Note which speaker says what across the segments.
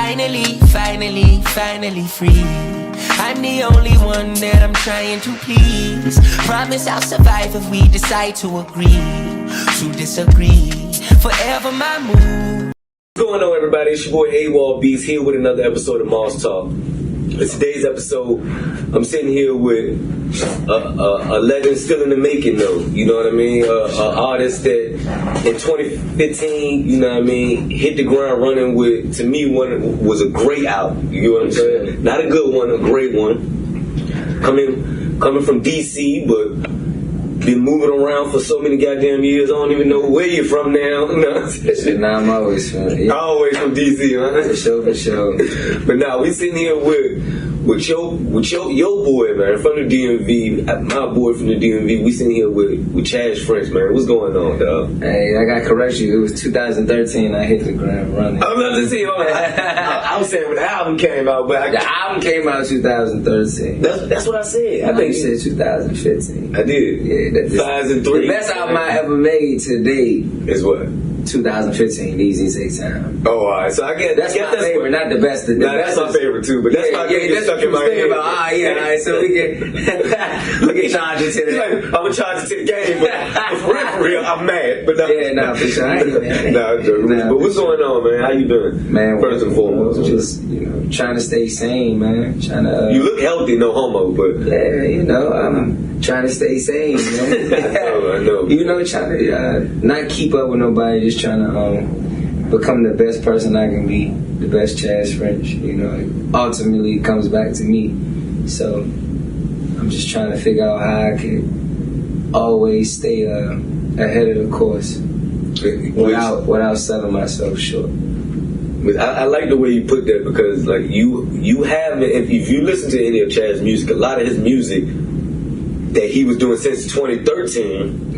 Speaker 1: Finally free. I'm the only one that I'm trying to please. Promise I'll survive if we decide to agree to disagree. Forever my mood.
Speaker 2: What's going on, everybody? It's your boy AWOL Beatz here with another episode of Moss Talk. In today's episode, I'm sitting here with a legend still in the making, though. You know what I mean? An artist that in 2015, you know what I mean, hit the ground running with, to me, was a great album. You know what I'm saying? Not a good one, a great one. Coming from DC, but been moving around for so many goddamn years. I don't even know where you're from now.
Speaker 3: Nah, I'm always from. Yeah.
Speaker 2: Always from DC, huh?
Speaker 3: For sure.
Speaker 2: But now we sitting here with your boy, man, from the DMV. My boy from the DMV. We sitting here with Chaz French, man. What's going on, dog?
Speaker 3: Hey, I gotta correct you. It was 2013. I hit the ground running.
Speaker 2: I'm not to see. I was saying when the album came out, but
Speaker 3: the album came out 2013.
Speaker 2: That's what I said.
Speaker 3: I think you said 2015.
Speaker 2: I did.
Speaker 3: Yeah, that's
Speaker 2: 2003.
Speaker 3: The best album I ever made to date
Speaker 2: is what?
Speaker 3: 2015, Easy Take Time.
Speaker 2: Oh, all right. So I guess
Speaker 3: that's my favorite, not the best.
Speaker 2: That's my favorite too, but that's my favorite stuck in my head.
Speaker 3: All right, so we can charge it to that.
Speaker 2: I'm gonna charge it to the game, but for real, I'm mad. But
Speaker 3: for sure. I ain't mad.
Speaker 2: But what's going on, man? How you doing?
Speaker 3: Man,
Speaker 2: first and foremost,
Speaker 3: just trying to stay sane, man. Trying to.
Speaker 2: You look healthy, no homo, but
Speaker 3: I'm trying to stay sane.
Speaker 2: I know.
Speaker 3: Trying to not keep up with nobody. Just trying to become the best person I can be, the best Chaz French. Ultimately it comes back to me. So I'm just trying to figure out how I can always stay ahead of the course without selling myself short.
Speaker 2: I like the way you put that, because like you have, if you listen to any of Chaz's music, a lot of his music that he was doing since 2013,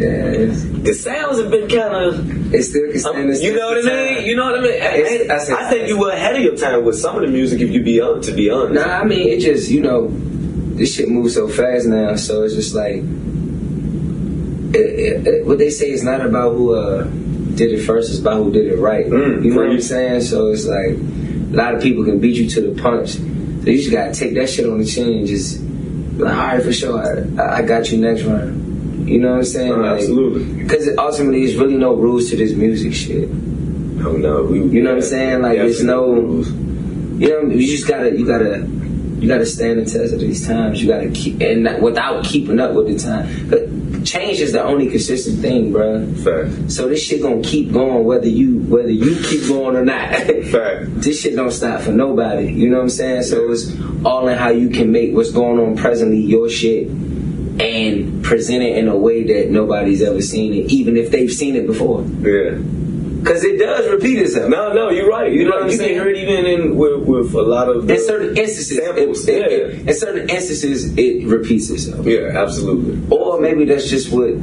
Speaker 2: the sounds have been kind of.
Speaker 3: It's still standing.
Speaker 2: You know what I mean? You know what I mean? I think you were ahead of your time with some of the music, if you to be honest.
Speaker 3: Nah, I mean, it just this shit moves so fast now, so it's just like what they say is not about who did it first, it's about who did it right. You know what I'm saying? So it's like a lot of people can beat you to the punch, so you just gotta take that shit on the chin and just be like, all right, for sure, I got you next round. You know what I'm saying?
Speaker 2: Absolutely.
Speaker 3: Because ultimately, there's really no rules to this music shit.
Speaker 2: Oh no,
Speaker 3: you know what I'm saying? Like there's no rules. You just gotta stand the test of these times. You gotta keep, and not, without keeping up with the time. But change is the only consistent thing, bro.
Speaker 2: Fact.
Speaker 3: So this shit gonna keep going whether you keep going or not.
Speaker 2: Fact.
Speaker 3: This shit don't stop for nobody. You know what I'm saying? So it's all in how you can make what's going on presently your shit and present it in a way that nobody's ever seen it, even if they've seen it before.
Speaker 2: Yeah.
Speaker 3: Because it does repeat itself.
Speaker 2: No, you're right. You know what I'm saying? You can hear it even with a lot of
Speaker 3: in certain instances.
Speaker 2: Samples.
Speaker 3: In certain instances, it repeats itself.
Speaker 2: Yeah, absolutely.
Speaker 3: Or maybe that's just what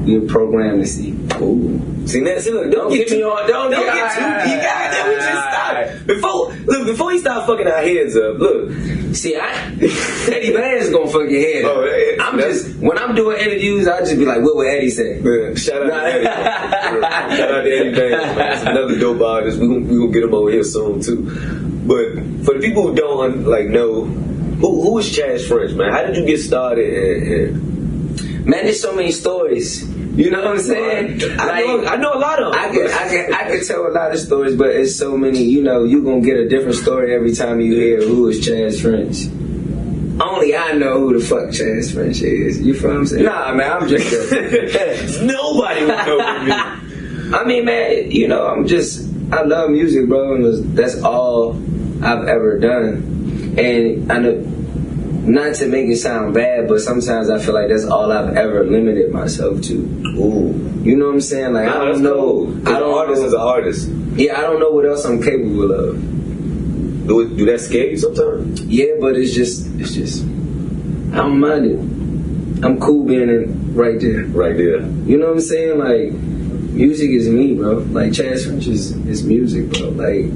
Speaker 3: you're programmed to see.
Speaker 2: Ooh. See, look, don't get me on. Don't get too. You got that. We just stopped. Before you start fucking our heads up. Look.
Speaker 3: See, Eddie Vance gonna fuck your head up. When I'm doing interviews, I just be like, what would Eddie say?
Speaker 2: Man, shout out to Eddie. Shout out to Eddie Vance, man. It's another dope artist. We gonna get him over here soon too. But for the people who don't know, who is Chaz French, man? How did you get started?
Speaker 3: Man, there's so many stories. You know what I'm saying?
Speaker 2: I know a lot of them.
Speaker 3: I can tell a lot of stories, but it's so many. You're gonna get a different story every time you hear who is Chaz French. Only I know who the fuck Chaz French is. You feel what I'm saying? Nah, man, I'm just
Speaker 2: nobody would know me.
Speaker 3: I mean, man, I love music, bro, and that's all I've ever done. And I know, not to make it sound bad, but sometimes I feel like that's all I've ever limited myself to.
Speaker 2: Ooh.
Speaker 3: You know what I'm saying? Like, I don't know.
Speaker 2: An artist is an artist.
Speaker 3: Yeah, I don't know what else I'm capable of.
Speaker 2: Do that scare you sometimes?
Speaker 3: Yeah, but it's just I don't mind it. I'm cool being right there.
Speaker 2: Right there.
Speaker 3: You know what I'm saying? Like, music is me, bro. Like, Chaz French is music, bro. Like,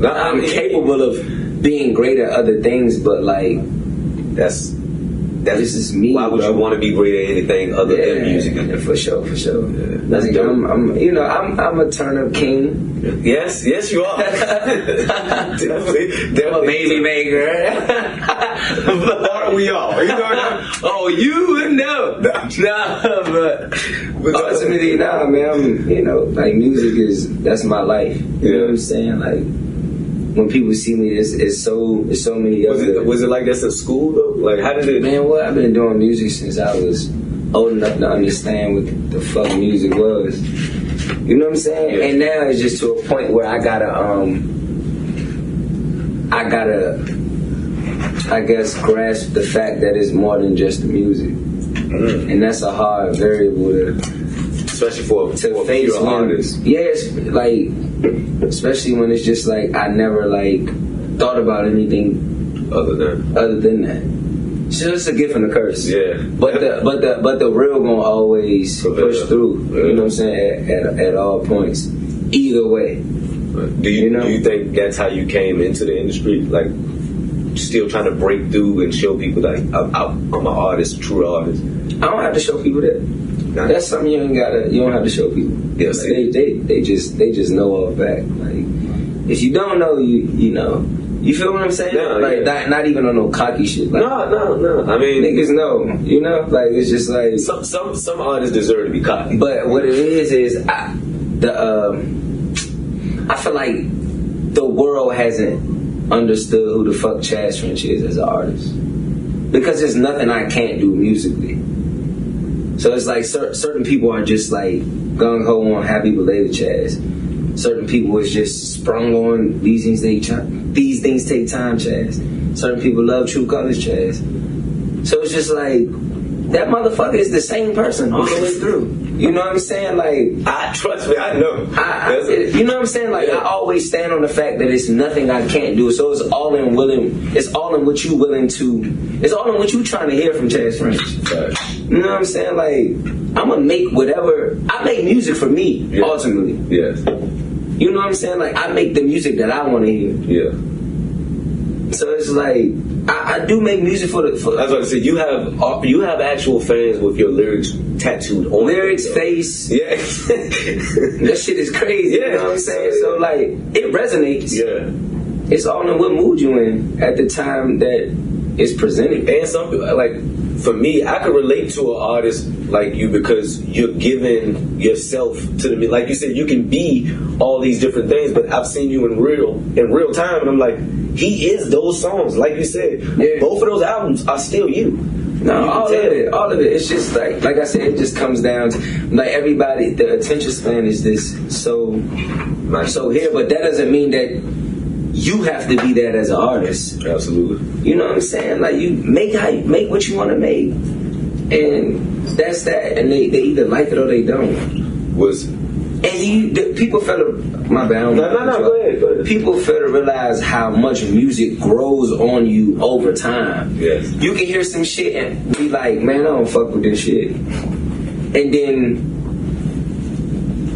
Speaker 3: I'm capable of being great at other things, but like,
Speaker 2: that's
Speaker 3: this is me.
Speaker 2: Why would you want to be great at anything other than music?
Speaker 3: For sure.
Speaker 2: Yeah, that's
Speaker 3: like,
Speaker 2: dope.
Speaker 3: I'm a turn up king.
Speaker 2: Yes, you are. definitely
Speaker 3: I'm a baby maker.
Speaker 2: Aren't we all? You know
Speaker 3: Oh, you would know. But ultimately, man, like music that's my life. You know what I'm saying? Like, when people see me, it's so many other.
Speaker 2: Was it like this at school though? Like, how did it?
Speaker 3: Man, I've been doing music since I was old enough to understand what the fuck music was. You know what I'm saying? Yeah. And now it's just to a point where I gotta, I guess, grasp the fact that it's more than just the music, and that's a hard variable to,
Speaker 2: especially for
Speaker 3: face
Speaker 2: pure artists.
Speaker 3: Yes, like, especially when it's just like I never like thought about anything other than that. So it's a gift and a curse.
Speaker 2: Yeah.
Speaker 3: But the real gonna always push through. Yeah. You know what I'm saying? At all points. Either way.
Speaker 2: Do you think that's how you came into the industry? Like, still trying to break through and show people like I'm an artist, a true artist.
Speaker 3: I don't have to show people that. Nah. That's something you don't have to show people.
Speaker 2: Yeah,
Speaker 3: they just know all back. Like, if you don't know, you know. You feel what I'm saying?
Speaker 2: No,
Speaker 3: like, not even on no cocky shit. Like,
Speaker 2: no. I mean,
Speaker 3: niggas know. You know, like, it's just like
Speaker 2: some artists deserve to be cocky.
Speaker 3: But what it is I feel like the world hasn't understood who the fuck Chaz French is as an artist, because there's nothing I can't do musically. So it's like certain people are just like gung ho on happy belated Chaz. Certain people is just sprung on these things take time, Chaz. Certain people love True Colors, Chaz. So it's just like that motherfucker is the same person all the way through. You know what I'm saying? Like,
Speaker 2: trust me, I know.
Speaker 3: You know what I'm saying? Like, I always stand on the fact that it's nothing I can't do. So it's all in what you trying to hear from Chaz French.
Speaker 2: Right.
Speaker 3: You know what I'm saying? Like, I'm gonna make whatever. I make music for me, ultimately.
Speaker 2: Yes.
Speaker 3: You know what I'm saying? Like, I make the music that I want to hear.
Speaker 2: Yeah.
Speaker 3: So it's like I do make music for. I
Speaker 2: was about to say you have actual fans with your lyrics tattooed on
Speaker 3: lyrics, face.
Speaker 2: Yeah.
Speaker 3: That shit is crazy.
Speaker 2: Yeah.
Speaker 3: You know what I'm saying? So like, it resonates.
Speaker 2: Yeah.
Speaker 3: It's all in what mood you in at the time that it's presented.
Speaker 2: And some people, like, for me, I could relate to an artist like you because you're giving yourself to the. Like you said, you can be all these different things, but I've seen you in real time, and I'm like, he is those songs. Like you said, both of those albums are still you.
Speaker 3: No, all of it. It's just like I said, it just comes down to like everybody. The attention span is this so here, but that doesn't mean that you have to be that as an artist.
Speaker 2: Absolutely.
Speaker 3: You know what I'm saying? Like, you make what you want to make, and that's that. And they either like it or they don't. People fail to. My bad.
Speaker 2: No. Go ahead.
Speaker 3: People fail to realize how much music grows on you over time.
Speaker 2: Yes.
Speaker 3: You can hear some shit and be like, man, I don't fuck with this shit, and then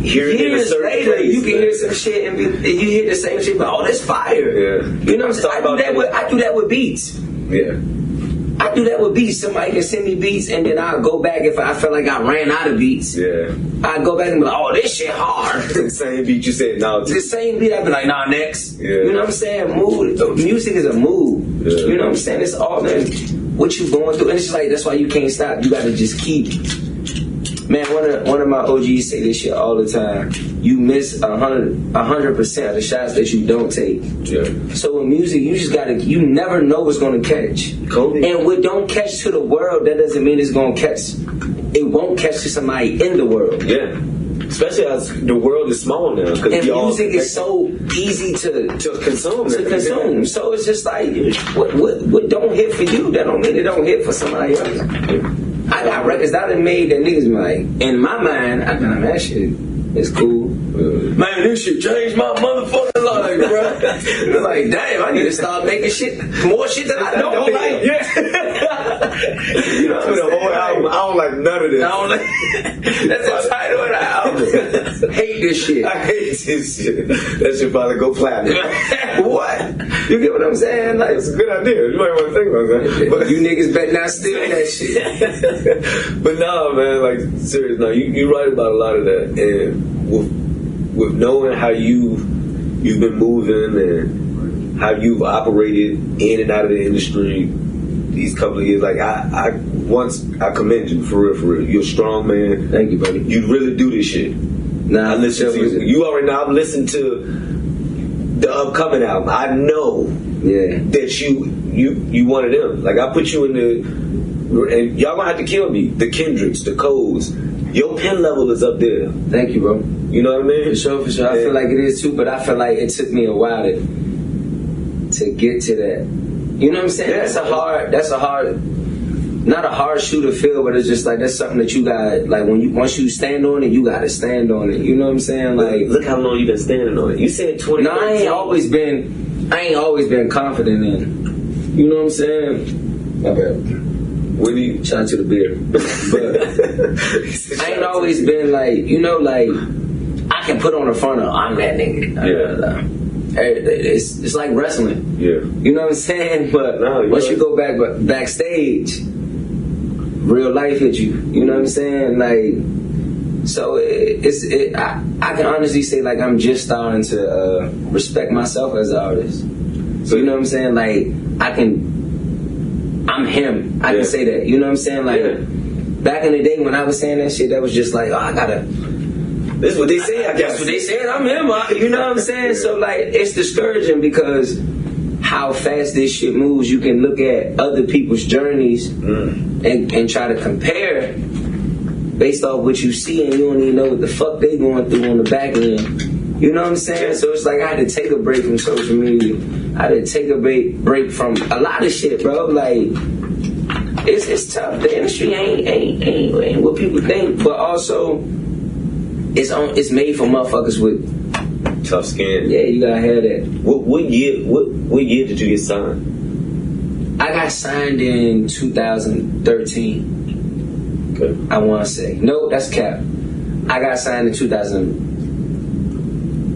Speaker 3: years later, you can hear some shit and you hear the same shit, but oh, that's fire.
Speaker 2: Yeah.
Speaker 3: You know what I'm saying? I do that with beats.
Speaker 2: Yeah.
Speaker 3: I do that with beats. Somebody can send me beats, and then I'll go back if I feel like I ran out of beats.
Speaker 2: Yeah.
Speaker 3: I go back and be like, oh, this shit hard.
Speaker 2: The same beat you said no.
Speaker 3: The same beat, I'd be like, nah, next.
Speaker 2: Yeah.
Speaker 3: You know what I'm saying? Mood. Music is a mood.
Speaker 2: Yeah.
Speaker 3: You know what I'm saying? It's all in what you going through, and it's just like that's why you can't stop. You got to just keep. Man, one of my OGs say this shit all the time. You miss 100% of the shots that you don't take.
Speaker 2: Yeah.
Speaker 3: So with music, you never know what's gonna catch.
Speaker 2: Cool.
Speaker 3: And what don't catch to the world, that doesn't mean it's gonna catch. It won't catch to somebody in the world.
Speaker 2: Yeah. Especially as the world is small now.
Speaker 3: And music is so easy to
Speaker 2: consume.
Speaker 3: Yeah. So it's just like, what don't hit for you, that don't mean it don't hit for somebody else. Yeah. I got records that I done made that niggas be like, in my mind, I done that shit. It's cool. Man, this shit changed my motherfucking life, bro. It's like, damn, I need to start making more shit that I don't like.
Speaker 2: Yeah. You know, the whole album, I don't like none of this.
Speaker 3: That's the title of the album. mama. Hate this shit.
Speaker 2: I hate this shit. That should probably go platinum.
Speaker 3: What? You get what I'm saying? Like,
Speaker 2: It's a good idea. You might want to think about that. But
Speaker 3: you niggas better not steal that shit.
Speaker 2: But nah, man, like, serious, no, you right about a lot of that. And with knowing how you've been moving and how you've operated in and out of the industry these couple of years, like, I commend you, for real. You're a strong man.
Speaker 3: Thank you, buddy.
Speaker 2: You really do this shit.
Speaker 3: Nah,
Speaker 2: I listen to you. You already know. I've listened to the upcoming album. I know that you one of them. Like, I put you in the, and y'all gonna have to kill me. The Kendricks, the Codes. Your pen level is up there.
Speaker 3: Thank you, bro.
Speaker 2: You know what I mean?
Speaker 3: For sure. I feel like it is too, but I feel like it took me a while to get to that. You know what I'm saying? That's a hard, not a hard shoe to fill, but it's just like, that's something that you got, like, once you stand on it, you gotta stand on it. You know what I'm saying? Like,
Speaker 2: look how long you been standing on it. You said 20.
Speaker 3: No, I ain't always been confident in it. You know what I'm saying? My bad. Shout out to the beer. But I ain't always been like, you know, like, I can put on the front of, I'm that nigga.
Speaker 2: Yeah.
Speaker 3: It's like wrestling.
Speaker 2: Yeah.
Speaker 3: You know what I'm saying? But once you go backstage, real life hits you. You know what I'm saying? Like, so I can honestly say, like, I'm just starting to respect myself as an artist. So you know what I'm saying? Like, I'm him. I can say that. You know what I'm saying? Like, back in the day when I was saying that shit, that was just like, oh, I gotta.
Speaker 2: This is what they say.
Speaker 3: That's what they said. I'm him. You know what I'm saying? So, like, it's discouraging because how fast this shit moves. You can look at other people's journeys and try to compare based off what you see, and you don't even know what the fuck they going through on the back end. You know what I'm saying? So it's like I had to take a break from social media. I had to take a break from a lot of shit, bro. Like, it's tough. The industry ain't what people think, but also it's made for motherfuckers with
Speaker 2: tough skin.
Speaker 3: Yeah, you gotta have that.
Speaker 2: What year did you get signed?
Speaker 3: I got signed in 2013.
Speaker 2: Okay.
Speaker 3: I want to say no, that's cap. I got signed in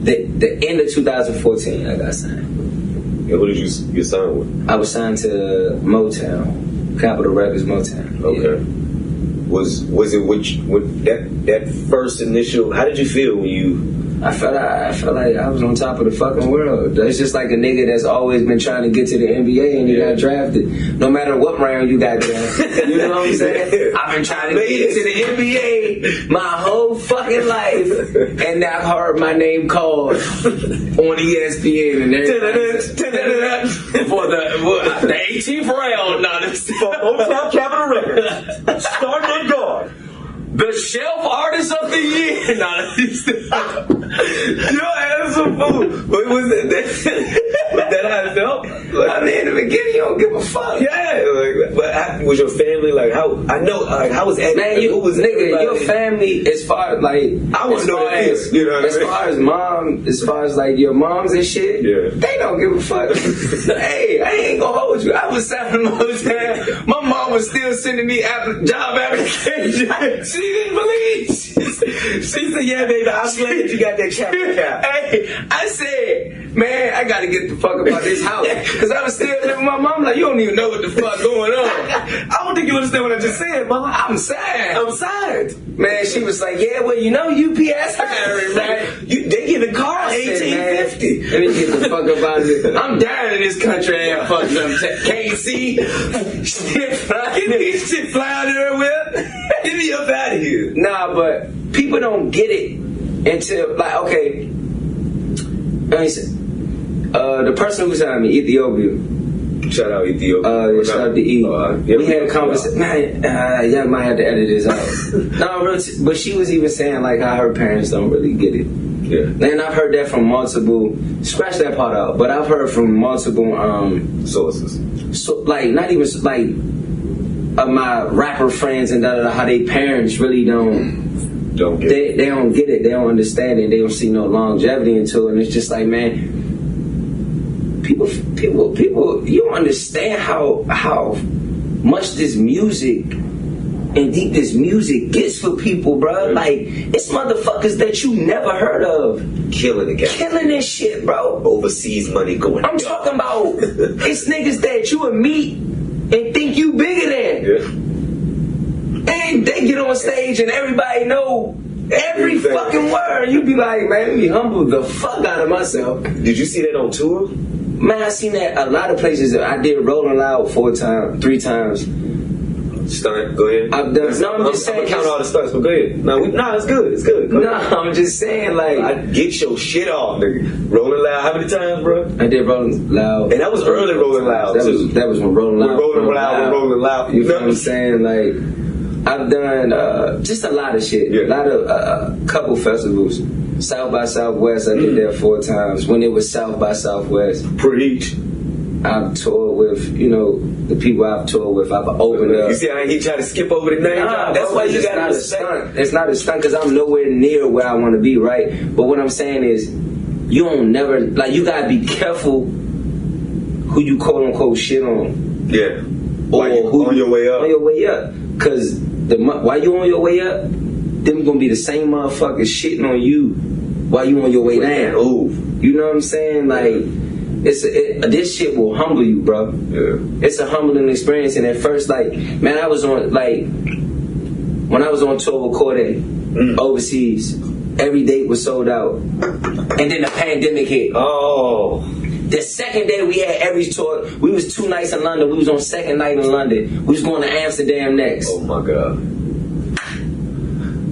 Speaker 3: the end of 2014. I got signed.
Speaker 2: And who did you get signed with?
Speaker 3: I was signed to Motown, Capitol Records, Motown.
Speaker 2: Okay.
Speaker 3: Yeah.
Speaker 2: Was it with that first initial? How did you feel when you?
Speaker 3: I felt like I was on top of the fucking world. It's just like a nigga that's always been trying to get to the NBA and he got drafted. No matter what round you got drafted. You know what I'm saying? I've been trying to get to the NBA my whole fucking life, and now I've heard my name called on ESPN and everything for the 18th round. Now this
Speaker 2: Motown Capitol Records, starting at guard.
Speaker 3: The Shelf Artist of the Year. Nah,
Speaker 2: your ass a fool. But was that how it felt? Like,
Speaker 3: I mean, in the beginning, you don't give a fuck.
Speaker 2: Yeah, but was your family like how? I know, like, how was that?
Speaker 3: Man,
Speaker 2: who was
Speaker 3: nigga, your family, as far as like,
Speaker 2: I want to know that is, you know what
Speaker 3: as far as mom, as far as like your moms and shit, they don't give a fuck. Hey, I ain't gonna hold you. I was selling Motown. My mom was still sending me job applications. She didn't believe. She said, "Yeah, baby, I'm glad that you got that cap." Hey, I said, "Man, I gotta get the fuck about this house," because I was still living with my mom. Like, you don't even know what the fuck going on. I don't think you understand what I just said, mama. I'm signed. Man, she was like, "Yeah, well, you know, UPS hiring, right? They giving cars $18.50. Let me get the fuck about it. I'm dying in this country and fucked up. Can't see shit flying everywhere.
Speaker 2: Get me up out of here.
Speaker 3: Nah, but people don't get it until, like, okay, let me see. The person who signed me, Ethiopia.
Speaker 2: Shout out Ethiopia.
Speaker 3: Shout out to E. We had a conversation. Man, y'all might have to edit this out. No, but she was even saying like how her parents don't really get it.
Speaker 2: Yeah.
Speaker 3: And I've heard that from multiple. Scratch that part out. But I've heard from multiple
Speaker 2: sources.
Speaker 3: So like not even like of my rapper friends and how they parents really don't get it. They don't get it. They don't understand it. They don't see no longevity into it. And it's just like, man. People, you don't understand how much this music and deep this music gets for people, bro. Like, it's motherfuckers that you never heard of.
Speaker 2: Killing the game.
Speaker 3: Killing this shit, bro.
Speaker 2: Overseas money going.
Speaker 3: I'm talking about, it's niggas that you would meet and think you bigger than.
Speaker 2: Yeah.
Speaker 3: And they get on stage and everybody know every fucking word. You be like, man, let me humble the fuck out of myself.
Speaker 2: Did you see that on tour?
Speaker 3: Man, I seen that a lot of places. I did Rolling Loud 3 times.
Speaker 2: Stunt, go ahead.
Speaker 3: I've done. No, I'm just saying.
Speaker 2: I'm gonna count all the stunts, but go ahead. No, it's good. It's good.
Speaker 3: No, I'm just saying, like,
Speaker 2: I get your shit off, nigga. Rolling Loud, how many times, bro?
Speaker 3: I did Rolling Loud,
Speaker 2: and that was early Rolling Loud.
Speaker 3: That was when Rolling Loud.
Speaker 2: Rolling Loud.
Speaker 3: You know what I'm saying? Like, I've done just a lot of shit.
Speaker 2: Yeah.
Speaker 3: A lot of couple festivals. South by Southwest, I did that 4 times. When it was South by Southwest.
Speaker 2: Preach.
Speaker 3: I've toured with, you know, the people I've toured with. I've opened up.
Speaker 2: You see how he tried to skip over the name?
Speaker 3: Nah,
Speaker 2: that's why you got
Speaker 3: not a stunt. It's not a stunt because I'm nowhere near where I want to be, right? But what I'm saying is, you don't never, like, you gotta be careful who you quote unquote shit on.
Speaker 2: Yeah.
Speaker 3: Or who
Speaker 2: on your way up.
Speaker 3: On your way up. Because while you on your way up, them gonna be the same motherfuckers shitting on you while you on your way down.
Speaker 2: Ooh.
Speaker 3: You know what I'm saying? Like, this shit will humble you, bro.
Speaker 2: Yeah.
Speaker 3: It's a humbling experience. And at first, like, man, I was on, like, when I was on tour with Corday overseas, every date was sold out. And then the pandemic hit.
Speaker 2: Oh.
Speaker 3: The second day we had every tour, we was 2 nights in London. We was on second night in London. We was going to Amsterdam next.
Speaker 2: Oh my God.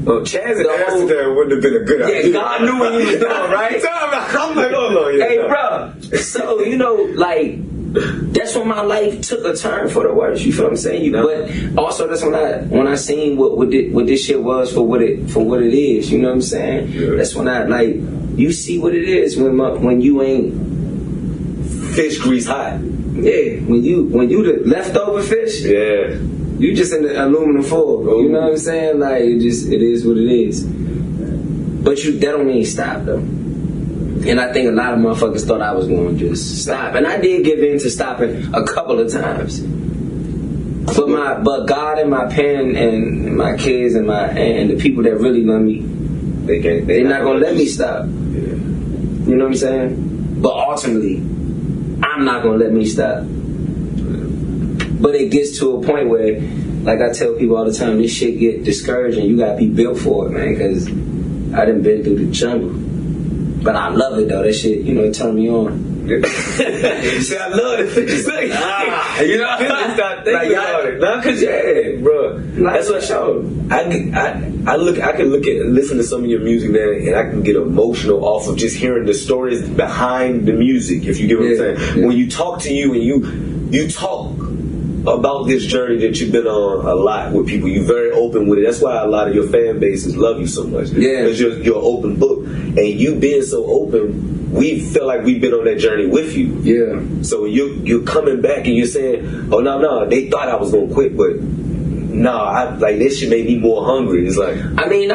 Speaker 2: Well, Chaz in Amsterdam wouldn't have been a good idea.
Speaker 3: Yeah, God knew what he was doing, right?
Speaker 2: I'm like, hold on. Yeah,
Speaker 3: hey, bro. So, you know, like, that's when my life took a turn for the worse. You feel what I'm saying? But also, that's when I seen what this shit was for what it is. You know what I'm saying?
Speaker 2: Yeah.
Speaker 3: That's when I, like, you see what it is when you ain't
Speaker 2: fish grease hot.
Speaker 3: Yeah, when you the leftover fish.
Speaker 2: Yeah.
Speaker 3: You just in the aluminum foil.
Speaker 2: Ooh.
Speaker 3: You know what I'm saying? Like, it is what it is. But that don't mean stop though. And I think a lot of motherfuckers thought I was going to just stop, and I did give in to stopping a couple of times. But God and my pen and my kids and the people that really love me, they're not gonna let me stop.
Speaker 2: Yeah.
Speaker 3: You know what I'm saying? But ultimately, I'm not gonna let me stop. But it gets to a point where, like I tell people all the time, this shit get discouraging. You gotta be built for it, man, because I done been through the jungle. But I love it though. That shit, you know, it turned me on.
Speaker 2: You see, I love it. You know, I start thinking about it. Nah, cause bro, that's what showed. I can listen to some of your music, man, and I can get emotional off of just hearing the stories behind the music. If you get what I'm saying, when you talk to you and you talk about this journey that you've been on a lot with people, you're very open with it. That's why a lot of your fan bases love you so much.
Speaker 3: Yeah,
Speaker 2: because you're an open book, and you being so open, we feel like we've been on that journey with you.
Speaker 3: Yeah. So
Speaker 2: you're coming back and you're saying, oh no, they thought I was gonna quit, but like this shit made me more hungry. It's like, I
Speaker 3: mean,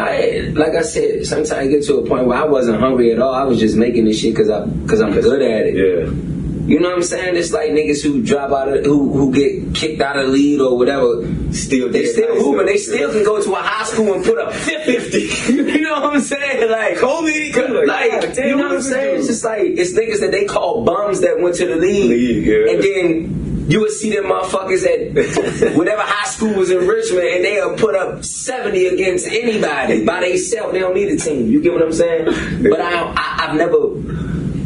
Speaker 3: like I said, sometimes I get to a point where I wasn't hungry at all. I was just making this shit because I'm good at it.
Speaker 2: Yeah.
Speaker 3: You know what I'm saying? It's like niggas who drop out of who get kicked out of the league or whatever. They still hooping. They still can go to a high school and put up 50. You know what I'm saying? Like
Speaker 2: Kobe.
Speaker 3: Like, you know what I'm saying? It's just like, it's niggas that they call bums that went to the league.
Speaker 2: Yeah.
Speaker 3: And then you would see them motherfuckers at whatever high school was in Richmond, and they'll put up 70 against anybody by themselves. They don't need a team. You get what I'm saying? But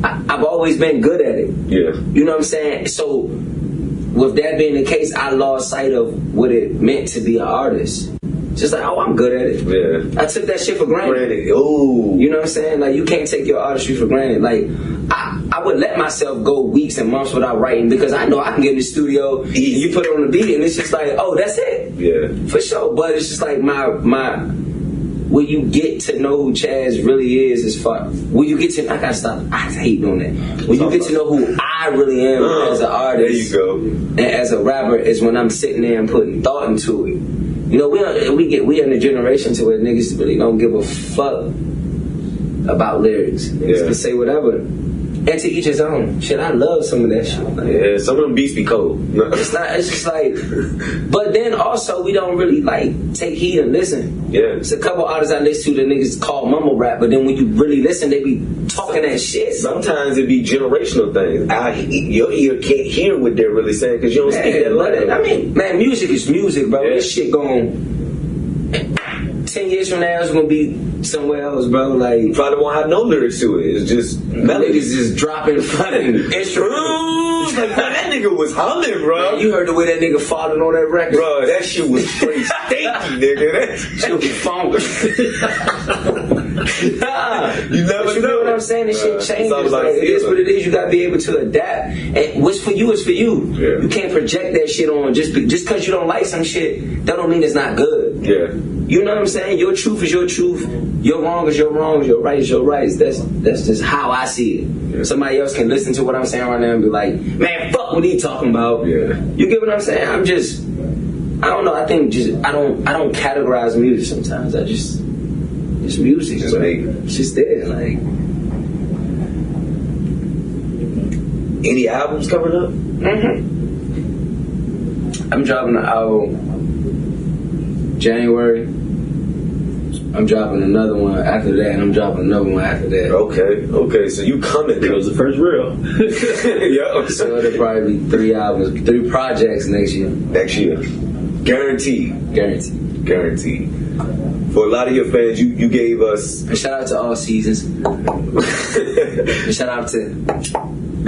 Speaker 3: I've always been good at it.
Speaker 2: Yeah.
Speaker 3: You know what I'm saying? So, with that being the case, I lost sight of what it meant to be an artist. Just like, I'm good at it.
Speaker 2: Yeah.
Speaker 3: I took that shit for granted.
Speaker 2: Ooh.
Speaker 3: You know what I'm saying? Like, you can't take your artistry for granted. Like, I would let myself go weeks and months without writing because I know I can get in the studio and you put it on the beat and it's just like, oh, that's it.
Speaker 2: Yeah.
Speaker 3: For sure. But it's just like when you get to know who Chaz really is far. When you get to, I gotta stop. I hate doing that. When you get to know who I really am as an artist,
Speaker 2: there you go.
Speaker 3: And as a rapper, is when I'm sitting there and putting thought into it. You know, we in a generation to where niggas really don't give a fuck about lyrics. Niggas can say whatever. And to each his own. Shit, I love some of that shit. Like,
Speaker 2: Yeah, some of them beats be cold.
Speaker 3: it's just like, but then also we don't really like take heed and listen.
Speaker 2: Yeah.
Speaker 3: It's a couple artists I listen to that niggas call mumble rap, but then when you really listen, they be talking that shit.
Speaker 2: Sometimes it be generational things. Your ear can't hear what they're really saying because you don't speak that language.
Speaker 3: I mean, man, music is music, bro.
Speaker 2: Yeah.
Speaker 3: This shit going 10 years from now, it's gonna be somewhere else, bro. Like,
Speaker 2: Probably won't have no lyrics to it. It's just melodies.
Speaker 3: niggas just dropping fucking instruments.
Speaker 2: Like, man, that nigga was humming, bro.
Speaker 3: You heard the way that nigga falling on that record?
Speaker 2: Bro, that shit was straight stinky, nigga. That
Speaker 3: Shit was funky.
Speaker 2: You never
Speaker 3: You know what I'm saying? This shit changes. Like, it is what it is. You gotta be able to adapt. And what's for you is for you.
Speaker 2: Yeah.
Speaker 3: You can't project that shit on just because you don't like some shit. That don't mean it's not good.
Speaker 2: Yeah.
Speaker 3: You know what I'm saying? Your truth is your truth. Your wrong is your wrong. Your right is your right. That's just how I see it.
Speaker 2: Yeah.
Speaker 3: Somebody else can listen to what I'm saying right now and be like, man, fuck what he talking about.
Speaker 2: Yeah.
Speaker 3: You get what I'm saying? I don't know. I think I don't categorize music sometimes. It's music.
Speaker 2: Just make it.
Speaker 3: It's just there. Like,
Speaker 2: Any albums coming up?
Speaker 3: I'm dropping an album January. I'm dropping another one after that, and I'm dropping another one after that.
Speaker 2: Okay, so you coming.
Speaker 4: That was the first real.
Speaker 2: Yeah.
Speaker 3: So it'll probably be 3 albums, 3 projects next year.
Speaker 2: Next year. Guaranteed.
Speaker 3: Guaranteed.
Speaker 2: For a lot of your fans, you gave us...
Speaker 3: And shout out to All Seasons. And shout out to... I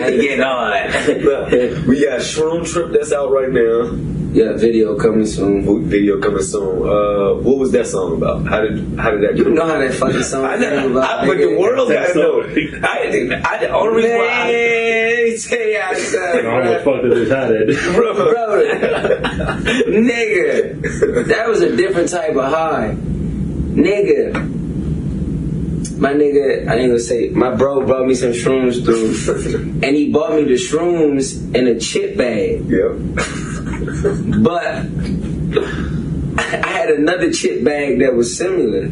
Speaker 3: ain't getting all that.
Speaker 2: We got Shroom Trip that's out right now.
Speaker 3: Yeah, video coming soon.
Speaker 2: Video coming soon. What was that song about? How did that
Speaker 3: You
Speaker 2: go?
Speaker 3: know how that fucking song
Speaker 2: I
Speaker 3: came
Speaker 2: know,
Speaker 3: about.
Speaker 2: but the world
Speaker 4: That
Speaker 2: gotta know.
Speaker 4: song.
Speaker 2: The only reason why
Speaker 3: Man, tell y'all
Speaker 4: I
Speaker 3: something,
Speaker 4: almost fucked up his hat at.
Speaker 3: bro. Nigga, that was a different type of high. Nigga. My nigga, I ain't gonna say, my bro brought me some shrooms through, and he bought me the shrooms in a chip bag.
Speaker 2: Yep.
Speaker 3: But I had another chip bag that was similar.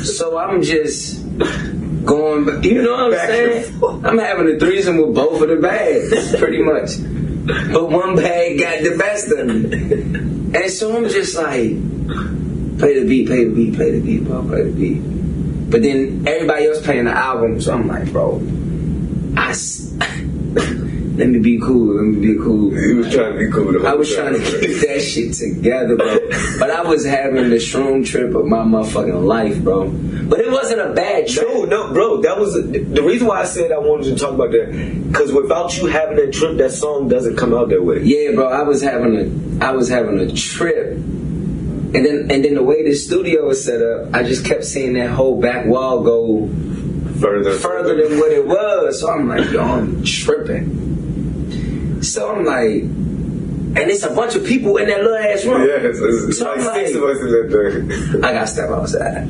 Speaker 3: So I'm just going, you know what I'm
Speaker 2: Back and
Speaker 3: saying?
Speaker 2: forth.
Speaker 3: I'm having a threesome with both of the bags, pretty much. But one bag got the best of me. And so I'm just like, play the beat, bro, play the beat. But then everybody else playing the album, so I'm like, bro, let me be cool.
Speaker 2: He was trying to be cool.
Speaker 3: I was trying to keep that shit together, bro. But I was having the Shroom Trip of my motherfucking life, bro. But it wasn't a bad trip.
Speaker 2: No, bro. That was the reason why I said I wanted to talk about that. Because without you having that trip, that song doesn't come out that way.
Speaker 3: Yeah, bro. I was having a trip. And then the way the studio was set up, I just kept seeing that whole back wall go further than what it was. So I'm like, yo, I'm tripping. So I'm like, and it's a bunch of people in that little ass room.
Speaker 2: Yeah, it's
Speaker 3: So
Speaker 2: like
Speaker 3: I'm
Speaker 2: 6 of us in that thing.
Speaker 3: I gotta step outside.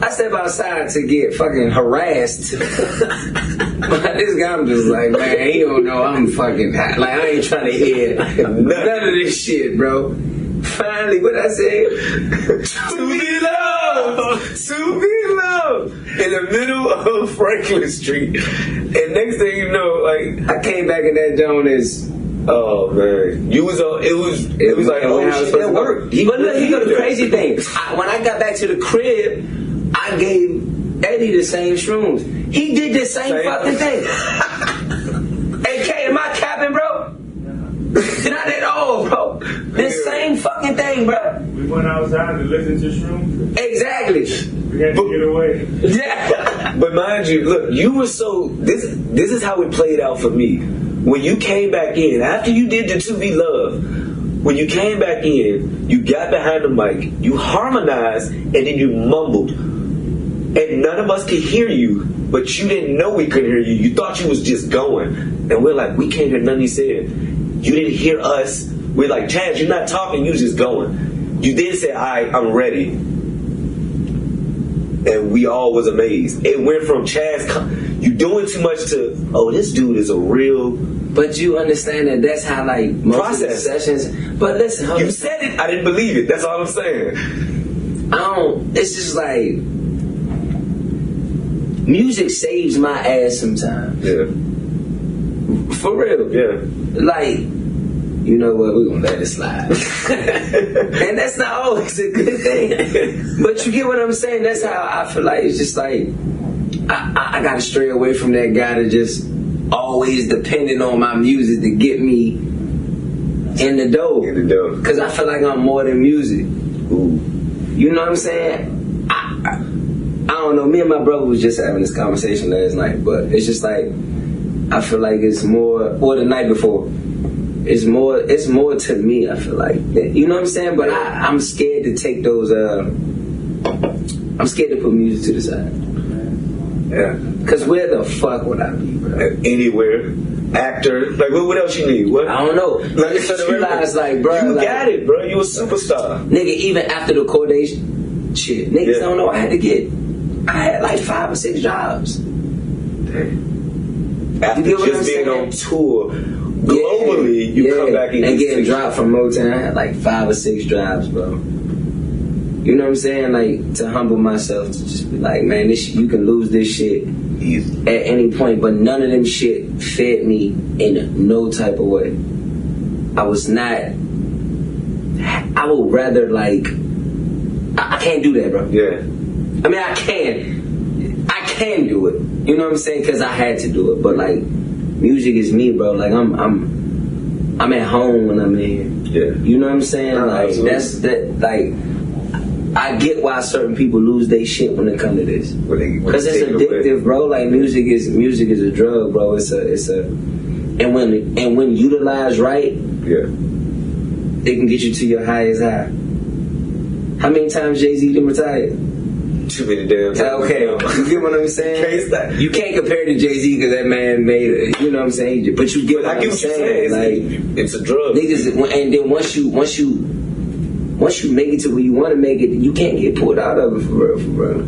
Speaker 3: I step outside to get fucking harassed. But this guy, I'm just like, man, he don't know I'm fucking hot. Like, I ain't trying to hear none of this shit, bro. Finally, what I said?
Speaker 2: To be loved in the middle of Franklin Street. And next thing you know, like,
Speaker 3: I came back in that joint as,
Speaker 2: oh man, it was like, oh shit, that worked.
Speaker 3: But look, you know the crazy thing. When I got back to the crib, I gave Eddie the same shrooms. He did the same fucking thing. Hey, K, am I capping, bro? Not at all, bro. The same fucking thing, bro.
Speaker 4: We went outside to listen to Shroom.
Speaker 3: Exactly.
Speaker 4: We had to get away.
Speaker 3: Yeah.
Speaker 2: But mind you, look, you were so this is how it played out for me. When you came back in, after you did the To Be Loved, when you came back in, you got behind the mic, you harmonized, and then you mumbled. And none of us could hear you, but you didn't know we couldn't hear you. You thought you was just going. And we're like, we can't hear nothing he said. You didn't hear us. We're like, Chaz, you're not talking, you just going. You then said, all right, I'm ready. And we all was amazed. It went from Chaz, you doing too much to, oh, this dude is a real...
Speaker 3: But you understand that that's how, like, most of the sessions... But listen, hold
Speaker 2: You
Speaker 3: on.
Speaker 2: said it, I didn't believe it. That's all I'm saying.
Speaker 3: It's just like... music saves my ass sometimes.
Speaker 2: Yeah.
Speaker 3: For real.
Speaker 2: Yeah.
Speaker 3: Like, you know what, we're gonna let it slide. And that's not always a good thing. But you get what I'm saying? That's how I feel like it's just like I gotta stray away from that guy that just always depending on my music to get me in the dough.
Speaker 2: In the dough.
Speaker 3: Cause I feel like I'm more than music.
Speaker 2: Ooh.
Speaker 3: You know what I'm saying? I don't know. Me and my brother was just having this conversation last night, but it's just like I feel like it's more, or the night before. It's more to me, I feel like. You know what I'm saying? But I'm scared to take those, I'm scared to put music to the side.
Speaker 2: Yeah.
Speaker 3: Cause where the fuck would I be, bro?
Speaker 2: Anywhere. Actor. Like, what else you need? What?
Speaker 3: I don't know.
Speaker 2: Like,
Speaker 3: Niggas should realize, like, bro.
Speaker 2: You
Speaker 3: like,
Speaker 2: got it, bro. You a superstar.
Speaker 3: Nigga, even after the Corday shit, niggas don't know I had like 5 or 6 jobs.
Speaker 2: After
Speaker 3: You get what
Speaker 2: just
Speaker 3: I'm
Speaker 2: being
Speaker 3: saying?
Speaker 2: on tour globally, you come back and
Speaker 3: getting dropped from Motown. I had like 5 or 6 drives, bro. You know what I'm saying? Like, to humble myself, to just be like, man, this you can lose this shit
Speaker 2: Easy.
Speaker 3: at any point, but none of them shit fed me in no type of way. I would rather, like, I can't do that, bro.
Speaker 2: Yeah.
Speaker 3: I mean, I can do it. You know what I'm saying? Because I had to do it. But like, music is me, bro. Like I'm at home when I'm in here.
Speaker 2: Yeah.
Speaker 3: You know what I'm saying?
Speaker 2: No,
Speaker 3: like
Speaker 2: absolutely.
Speaker 3: that's that. Like, I get why certain people lose their shit when it comes to this. Because it's addictive, bro. Like music is a drug, bro. It's a and when utilized right,
Speaker 2: Yeah.
Speaker 3: it can get you to your highest high. How many times Jay-Z done retired?
Speaker 2: Too many damn times.
Speaker 3: Okay, you get what I'm saying?
Speaker 2: Can't stop.
Speaker 3: You can't compare to Jay-Z because that man made it. You know what I'm saying? But you get
Speaker 2: But I
Speaker 3: what
Speaker 2: get
Speaker 3: I'm
Speaker 2: what you're
Speaker 3: saying.
Speaker 2: saying.
Speaker 3: Like,
Speaker 2: It's a drug.
Speaker 3: niggas, and then once you make it to where you want to make it, you can't get pulled out of it for real.